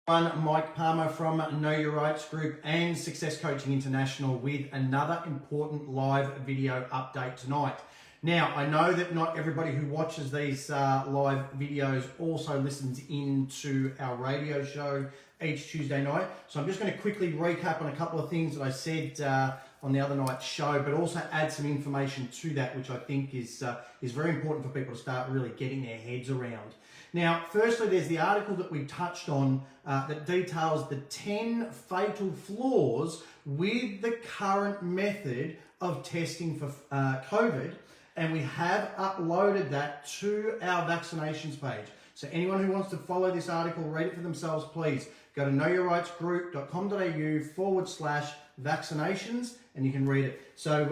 Mike Palmer from Know Your Rights Group and Success Coaching International with another important live video update tonight. Now, I know that not everybody who watches these live videos also listens into our radio show each Tuesday night. So I'm just going to quickly recap on a couple of things that I said on the other night's show, but also add some information to that, which I think is very important for people to start really getting their heads around. Now, firstly, there's the article that we touched on that details the 10 fatal flaws with the current method of testing for COVID, and we have uploaded that to our vaccinations page. So anyone who wants to follow this article, read it for themselves, please go to knowyourrightsgroup.com.au/vaccinations and you can read it. So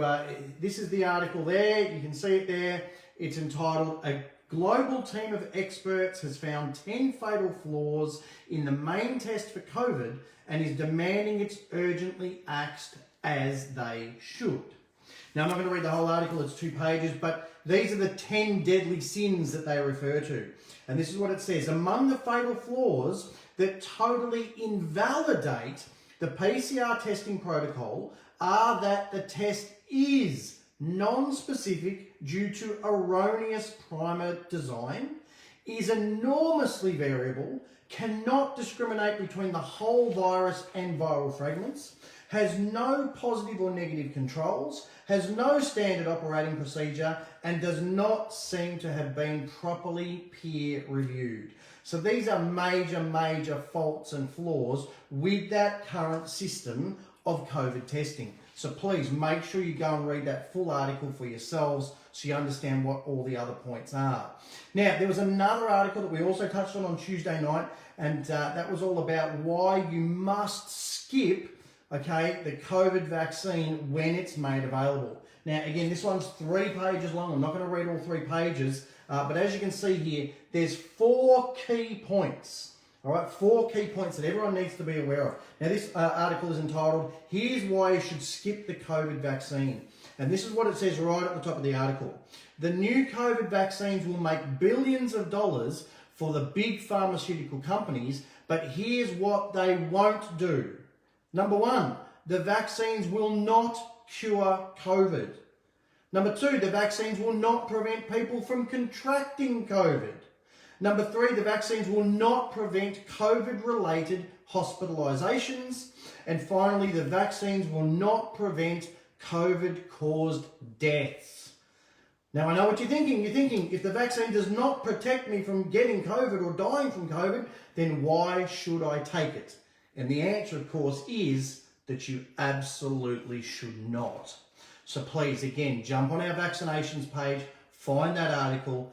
this is the article there. You can see it there. It's entitled "A Global Team of Experts has found 10 fatal flaws in the main test for COVID and is demanding it's urgently axed as they should." Now, I'm not going to read the whole article, it's 2 pages, but these are the 10 deadly sins that they refer to. And this is what it says: among the fatal flaws that totally invalidate the PCR testing protocol are that the test is non-specific due to erroneous primer design, is enormously variable, cannot discriminate between the whole virus and viral fragments, has no positive or negative controls, has no standard operating procedure, and does not seem to have been properly peer reviewed. So these are major faults and flaws with that current system of COVID testing. So please make sure you go and read that full article for yourselves so you understand what all the other points are. Now, there was another article that we also touched on Tuesday night, and that was all about why you must skip the COVID vaccine when it's made available. Now, again, this one's 3 pages long. I'm not going to read all 3 pages, but as you can see here, there's 4 key points. All right, 4 key points that everyone needs to be aware of. Now, this article is entitled, "Here's Why You Should Skip the COVID Vaccine." And this is what it says right at the top of the article. "The new COVID vaccines will make billions of dollars for the big pharmaceutical companies, but here's what they won't do. Number 1, the vaccines will not cure COVID. Number 2, the vaccines will not prevent people from contracting COVID. Number 3, the vaccines will not prevent COVID-related hospitalizations. And finally, the vaccines will not prevent COVID-caused deaths." Now, I know what you're thinking. You're thinking, if the vaccine does not protect me from getting COVID or dying from COVID, then why should I take it? And the answer, of course, is that you absolutely should not. So please, again, jump on our vaccinations page, find that article,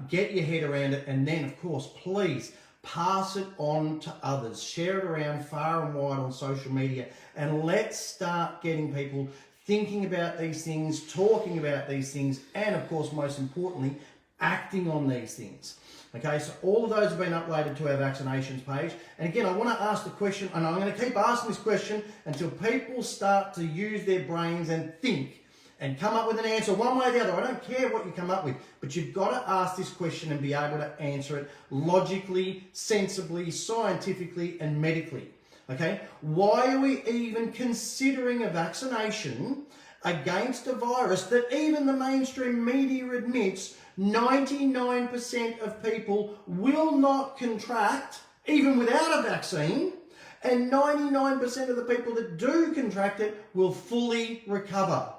get your head around it, and then, of course, please pass it on to others. Share it around far and wide on social media, and let's start getting people thinking about these things, talking about these things, and, of course, most importantly, acting on these things. Okay, so all of those have been uploaded to our vaccinations page. And again, I want to ask the question, and I'm going to keep asking this question until people start to use their brains and think and come up with an answer one way or the other. I don't care what you come up with, but you've got to ask this question and be able to answer it logically, sensibly, scientifically, and medically. Okay, why are we even considering a vaccination against a virus that even the mainstream media admits 99% of people will not contract even without a vaccine, and 99% of the people that do contract it will fully recover?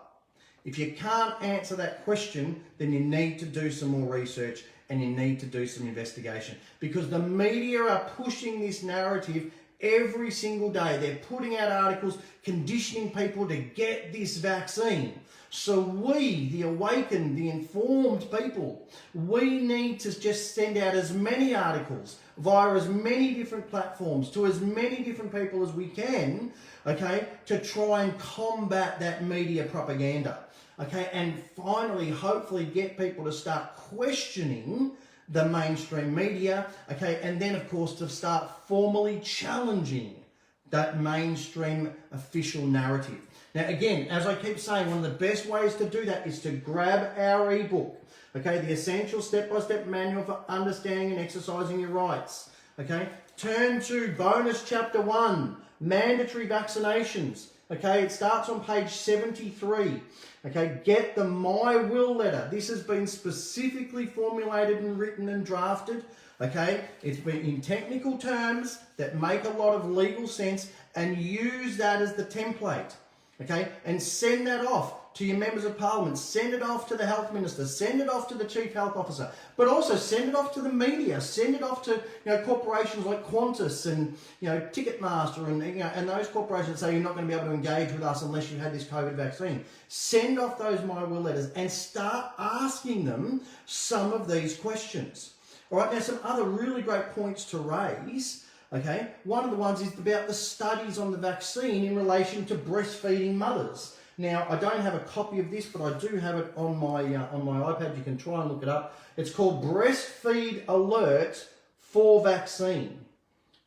If you can't answer that question, then you need to do some more research and you need to do some investigation, because the media are pushing this narrative every single day. They're putting out articles conditioning people to get this vaccine. So we, the awakened, the informed people, we need to just send out as many articles via as many different platforms to as many different people as we can, okay, to try and combat that media propaganda, okay, and finally, hopefully get people to start questioning the mainstream media, okay, and then, of course, to start formally challenging that mainstream official narrative. Now, again, as I keep saying, one of the best ways to do that is to grab our ebook, okay, the Essential Step-by-Step Manual for Understanding and Exercising Your Rights, okay? turn to bonus chapter 1, mandatory vaccinations. Okay, it starts on page 73. Okay, get the My Will letter. This has been specifically formulated and written and drafted. Okay, it's been in technical terms that make a lot of legal sense, and use that as the template. Okay, and send that off to your members of parliament, send it off to the health minister, send it off to the chief health officer, but also send it off to the media, send it off to corporations like Qantas and Ticketmaster and those corporations that say you're not going to be able to engage with us unless you've had this COVID vaccine. Send off those My Will letters and start asking them some of these questions. All right, now some other really great points to raise. Okay, one of the ones is about the studies on the vaccine in relation to breastfeeding mothers. Now, I don't have a copy of this, but I do have it on my iPad. You can try and look it up. It's called Breastfeed Alert for Vaccine.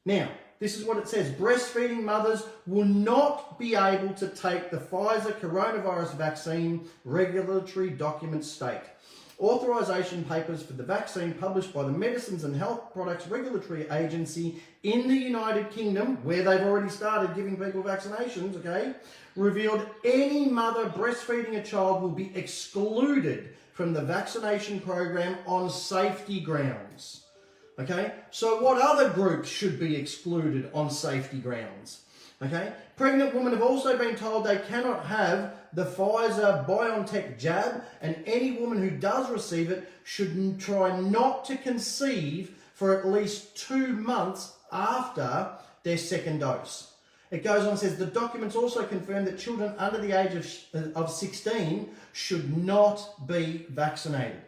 Now, this is what it says. Breastfeeding mothers will not be able to take the Pfizer coronavirus vaccine, regulatory documents state. Authorization papers for the vaccine published by the Medicines and Health Products Regulatory Agency in the United Kingdom, where they've already started giving people vaccinations, okay, revealed any mother breastfeeding a child will be excluded from the vaccination program on safety grounds. Okay, so what other groups should be excluded on safety grounds? Okay, pregnant women have also been told they cannot have the Pfizer-BioNTech jab, and any woman who does receive it should try not to conceive for at least 2 months after their second dose. It goes on and says the documents also confirm that children under the age of 16 should not be vaccinated.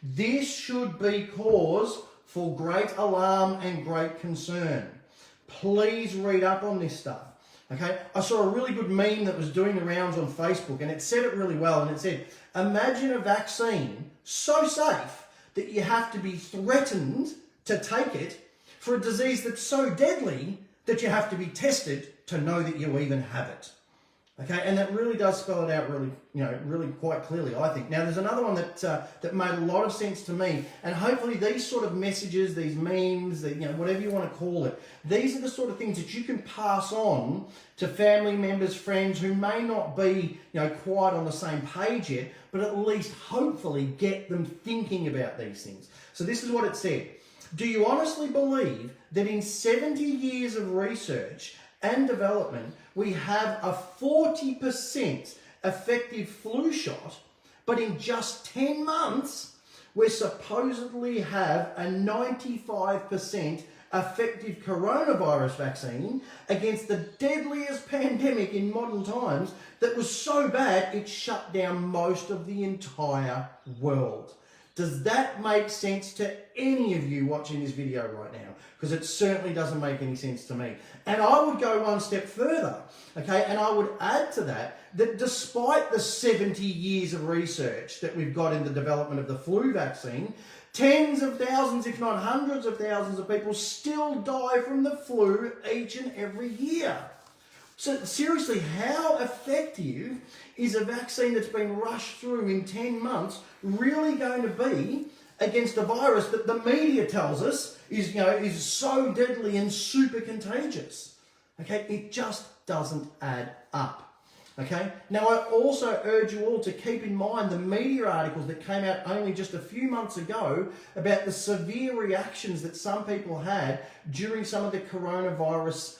This should be cause for great alarm and great concern. Please read up on this stuff. Okay, I saw a really good meme that was doing the rounds on Facebook, and it said it really well, and it said, imagine a vaccine so safe that you have to be threatened to take it for a disease that's so deadly that you have to be tested to know that you even have it. Okay, and that really does spell it out really quite clearly, I think. Now, there's another one that made a lot of sense to me, and hopefully these sort of messages, these memes, whatever you want to call it, these are the sort of things that you can pass on to family members, friends who may not be, quite on the same page yet, but at least hopefully get them thinking about these things. So this is what it said. Do you honestly believe that in 70 years of research and development, we have a 40% effective flu shot, but in just 10 months, we supposedly have a 95% effective coronavirus vaccine against the deadliest pandemic in modern times that was so bad it shut down most of the entire world? Does that make sense to any of you watching this video right now? Because it certainly doesn't make any sense to me. And I would go one step further, okay, and I would add to that despite the 70 years of research that we've got in the development of the flu vaccine, tens of thousands, if not hundreds of thousands of people still die from the flu each and every year. So seriously, how effective is a vaccine that's been rushed through in 10 months really going to be against a virus that the media tells us is so deadly and super contagious? Okay, it just doesn't add up. Okay, now I also urge you all to keep in mind the media articles that came out only just a few months ago about the severe reactions that some people had during some of the coronavirus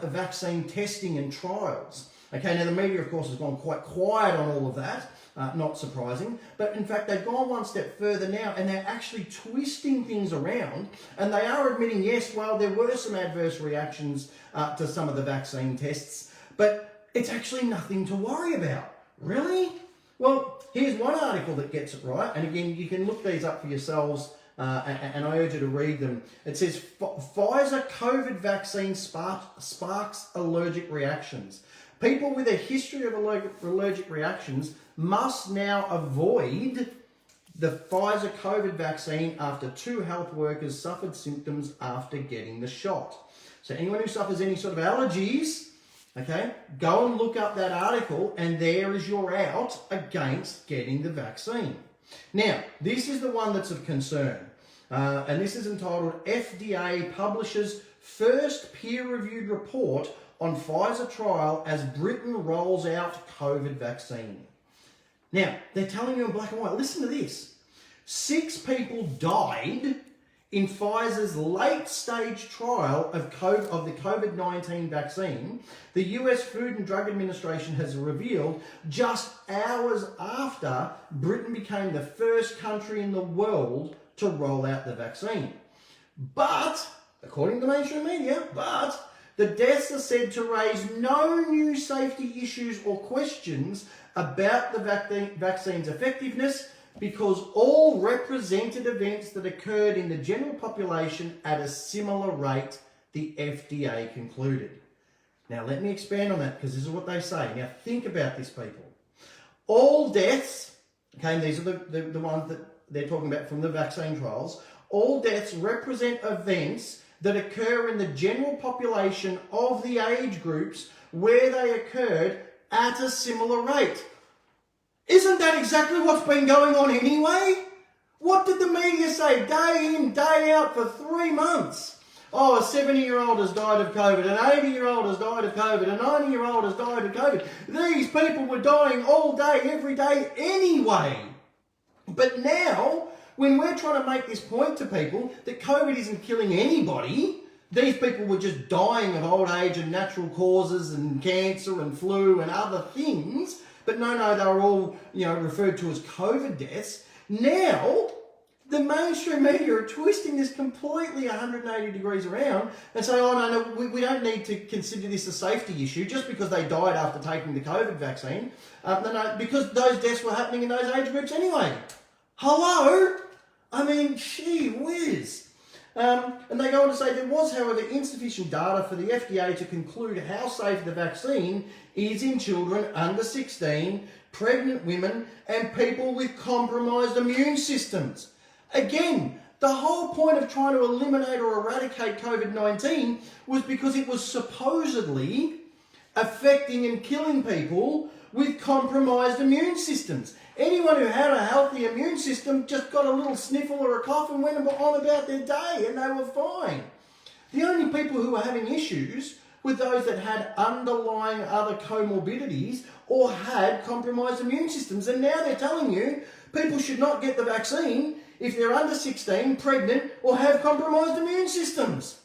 vaccine testing and trials. Okay, now the media, of course, has gone quite quiet on all of that, not surprising, but in fact they've gone one step further now and they're actually twisting things around, and they are admitting, yes, well, there were some adverse reactions to some of the vaccine tests, but it's actually nothing to worry about. Really? Well, here's one article that gets it right, and again, you can look these up for yourselves, and I urge you to read them. It says, Pfizer COVID vaccine sparks allergic reactions. People with a history of allergic reactions must now avoid the Pfizer COVID vaccine after 2 health workers suffered symptoms after getting the shot. So anyone who suffers any sort of allergies, okay, go and look up that article, and there is your out against getting the vaccine. Now, this is the one that's of concern, and this is entitled FDA Publishes first peer-reviewed report on Pfizer trial as Britain rolls out COVID vaccine. Now, they're telling you in black and white, listen to this. 6 people died in Pfizer's late-stage trial of the COVID-19 vaccine. The US Food and Drug Administration has revealed just hours after Britain became the first country in the world to roll out the vaccine. But, according to mainstream media, the deaths are said to raise no new safety issues or questions about the vaccine's effectiveness, because all represented events that occurred in the general population at a similar rate, the FDA concluded. Now, let me expand on that, because this is what they say. Now, think about this, people. All deaths, okay, and these are the ones that they're talking about from the vaccine trials, all deaths represent events that occur in the general population of the age groups where they occurred at a similar rate. Isn't that exactly what's been going on anyway? What did the media say day in, day out for 3 months? Oh, a 70-year-old has died of COVID, an 80-year-old has died of COVID, a 90-year-old has died of COVID. These people were dying all day, every day anyway. But now, when we're trying to make this point to people that COVID isn't killing anybody, these people were just dying of old age and natural causes and cancer and flu and other things, but no, they were all, referred to as COVID deaths. Now, the mainstream media are twisting this completely 180 degrees around and say, oh, no, we don't need to consider this a safety issue just because they died after taking the COVID vaccine. No, because those deaths were happening in those age groups anyway. Hello? I mean, gee whiz. And they go on to say there was, however, insufficient data for the FDA to conclude how safe the vaccine is in children under 16, pregnant women, and people with compromised immune systems. Again, the whole point of trying to eliminate or eradicate COVID-19 was because it was supposedly affecting and killing people with compromised immune systems. Anyone who had a healthy immune system just got a little sniffle or a cough and went on about their day and they were fine. The only people who were having issues were those that had underlying other comorbidities or had compromised immune systems. And now they're telling you people should not get the vaccine if they're under 16, pregnant, or have compromised immune systems.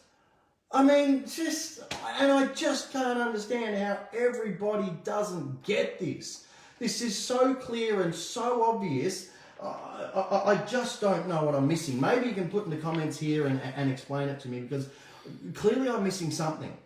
I mean, I just can't understand how everybody doesn't get this. This is so clear and so obvious. I just don't know what I'm missing. Maybe you can put in the comments here and explain it to me, because clearly I'm missing something.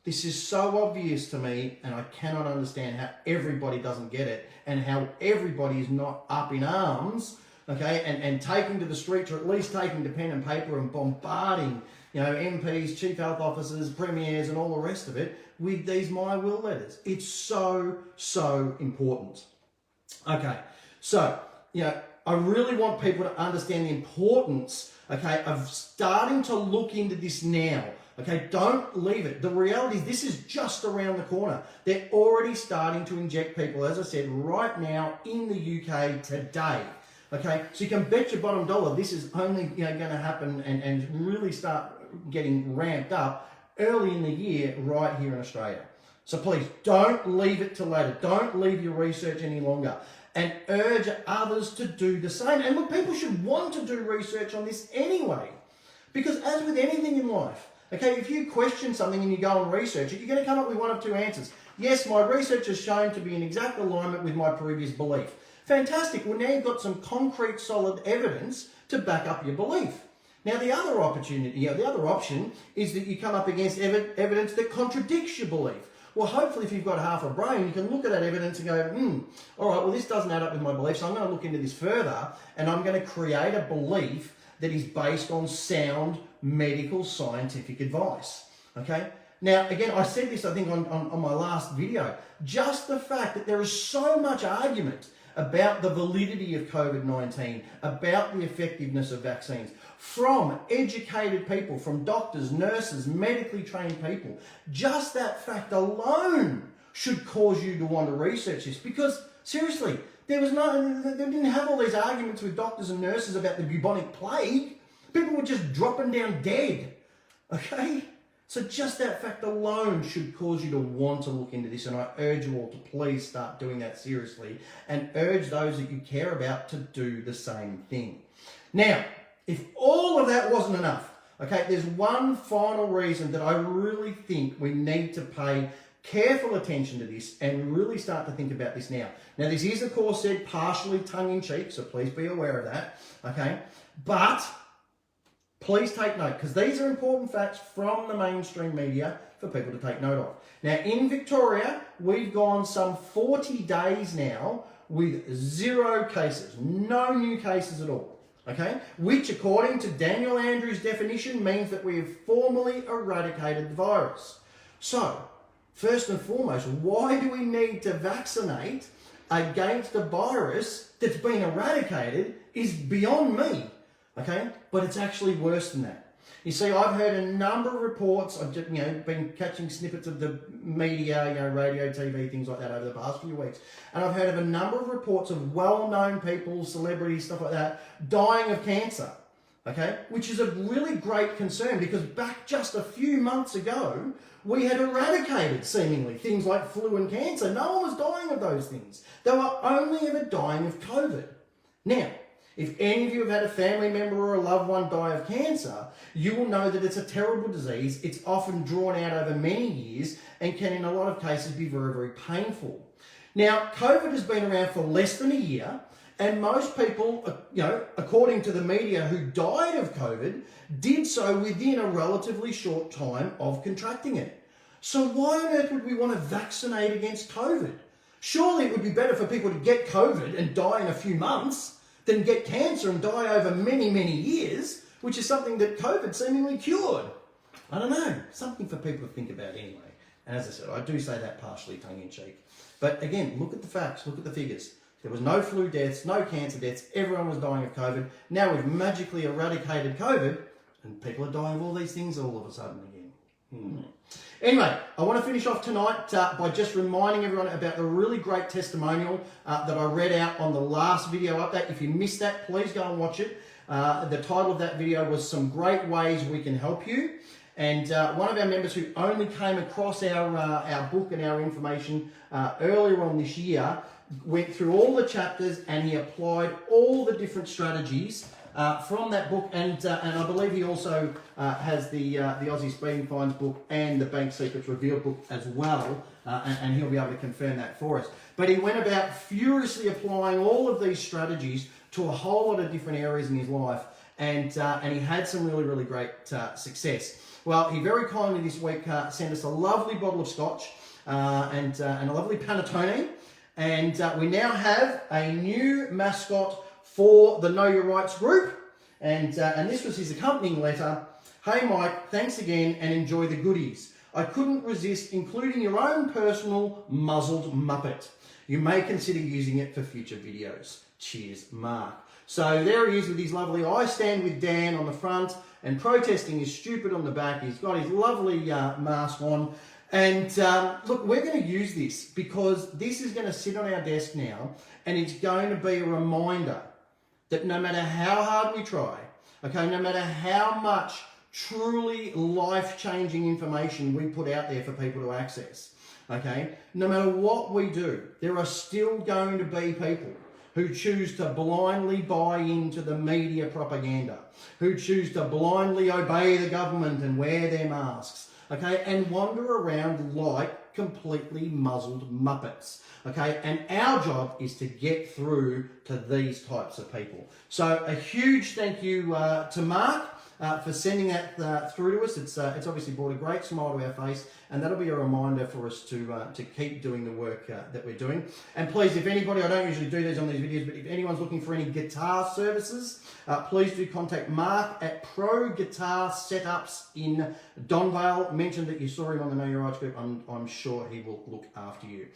This is so obvious to me, and I cannot understand how everybody doesn't get it and how everybody is not up in arms, okay, and taking to the streets, or at least taking to pen and paper and bombarding, MPs, chief health officers, premiers, and all the rest of it with these My Will letters. It's so, so important. Okay, so, I really want people to understand the importance, okay, of starting to look into this now. Okay, don't leave it. The reality is this is just around the corner. They're already starting to inject people, as I said, right now in the UK today. Okay, so you can bet your bottom dollar this is only going to happen and really start getting ramped up early in the year right here in Australia. So please don't leave it till later. Don't leave your research any longer, and urge others to do the same. And look, people should want to do research on this anyway, because as with anything in life, okay, if you question something and you go and research it, you're going to come up with one of two answers. Yes, my research has shown to be in exact alignment with my previous belief. Fantastic. Well, now you've got some concrete, solid evidence to back up your belief. Now, the other option is that you come up against evidence that contradicts your belief. Well, hopefully, if you've got half a brain, you can look at that evidence and go, all right, well, this doesn't add up with my belief, so I'm going to look into this further, and I'm going to create a belief that is based on sound medical scientific advice. Okay? Now, again, I said this, I think, on my last video. Just the fact that there is so much argument about the validity of COVID-19, about the effectiveness of vaccines, from educated people, from doctors, nurses, medically trained people. Just that fact alone should cause you to want to research this, because seriously, they didn't have all these arguments with doctors and nurses about the bubonic plague. People were just dropping down dead, okay? So just that fact alone should cause you to want to look into this, and I urge you all to please start doing that seriously and urge those that you care about to do the same thing. Now, if all of that wasn't enough, okay, there's one final reason that I really think we need to pay careful attention to this and really start to think about this now. Now, this is, of course, said partially tongue-in-cheek, so please be aware of that, okay? But please take note, because these are important facts from the mainstream media for people to take note of. Now, in Victoria, we've gone some 40 days now with 0 cases, no new cases at all, okay? Which, according to Daniel Andrews' definition, means that we have formally eradicated the virus. So, first and foremost, why do we need to vaccinate against a virus that's been eradicated is beyond me. Okay, but it's actually worse than that. You see, I've heard a number of reports. I've just, been catching snippets of the media, radio, TV, things like that over the past few weeks, and I've heard of a number of reports of well-known people, celebrities, stuff like that, dying of cancer. Okay, which is a really great concern because back just a few months ago, we had eradicated seemingly things like flu and cancer. No one was dying of those things. They were only ever dying of COVID. Now, if any of you have had a family member or a loved one die of cancer, you will know that it's a terrible disease. It's often drawn out over many years and can in a lot of cases be very, very painful. Now, COVID has been around for less than a year, and most people, according to the media, who died of COVID, did so within a relatively short time of contracting it. So why on earth would we want to vaccinate against COVID? Surely it would be better for people to get COVID and die in a few months than get cancer and die over many, many years, which is something that COVID seemingly cured. I don't know, something for people to think about anyway. And as I said, I do say that partially tongue-in-cheek. But again, look at the facts, look at the figures. There was no flu deaths, no cancer deaths, everyone was dying of COVID. Now we've magically eradicated COVID, and people are dying of all these things all of a sudden again. Anyway, I want to finish off tonight by just reminding everyone about the really great testimonial that I read out on the last video update. If you missed that, please go and watch it. The title of that video was Some Great Ways We Can Help You. And one of our members who only came across our book and our information earlier on this year went through all the chapters and he applied all the different strategies from that book, and I believe he also has the Aussie Speeding Fines book and the Bank Secrets Revealed book as well, and he'll be able to confirm that for us. But he went about furiously applying all of these strategies to a whole lot of different areas in his life, and he had some really, really great success. Well, he very kindly this week sent us a lovely bottle of scotch and a lovely panettone, and we now have a new mascot for the Know Your Rights group, and this was his accompanying letter. Hey Mike, thanks again and enjoy the goodies. I couldn't resist including your own personal muzzled Muppet. You may consider using it for future videos. Cheers, Mark. So there he is with his lovely I Stand With Dan on the front and Protesting Is Stupid on the back. He's got his lovely mask on. And look, we're going to use this because this is going to sit on our desk now, and it's going to be a reminder that no matter how hard we try, okay, no matter how much truly life-changing information we put out there for people to access, okay, no matter what we do, there are still going to be people who choose to blindly buy into the media propaganda, who choose to blindly obey the government and wear their masks, okay, and wander around like completely muzzled Muppets, okay? And our job is to get through to these types of people. So a huge thank you to Mark for sending that through to us. It's obviously brought a great smile to our face, and that'll be a reminder for us to keep doing the work that we're doing. And please, if anybody, I don't usually do these on these videos, but if anyone's looking for any guitar services, please do contact Mark at Pro Guitar Setups in Donvale. Mention that you saw him on the Know Your Rights group. I'm sure he will look after you.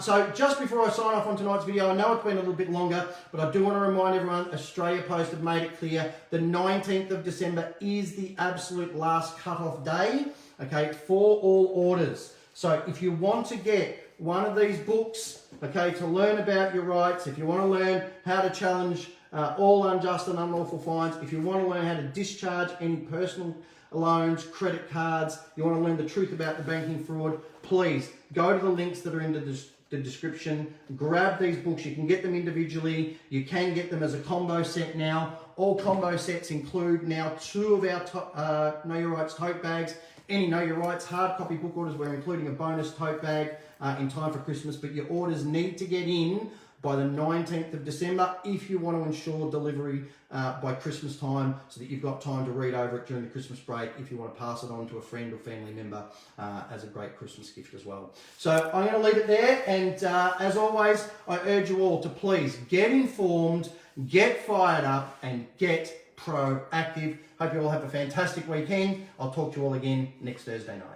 So just before I sign off on tonight's video, I know it's been a little bit longer, but I do want to remind everyone, Australia Post have made it clear the 19th of December is the absolute last cut-off day, okay, for all orders. So if you want to get one of these books, okay, to learn about your rights, if you want to learn how to challenge all unjust and unlawful fines, if you want to learn how to discharge any personal loans, credit cards, you want to learn the truth about the banking fraud, please go to the links that are in the description, grab these books. You can get them individually, you can get them as a combo set now. All combo sets include now 2 of our Know Your Rights tote bags. Any Know Your Rights hard copy book orders, we're including a bonus tote bag in time for Christmas, but your orders need to get in by the 19th of December if you want to ensure delivery by Christmas time, so that you've got time to read over it during the Christmas break if you want to pass it on to a friend or family member as a great Christmas gift as well. So I'm going to leave it there, and as always, I urge you all to please get informed, get fired up, and get proactive. Hope you all have a fantastic weekend. I'll talk to you all again next Thursday night.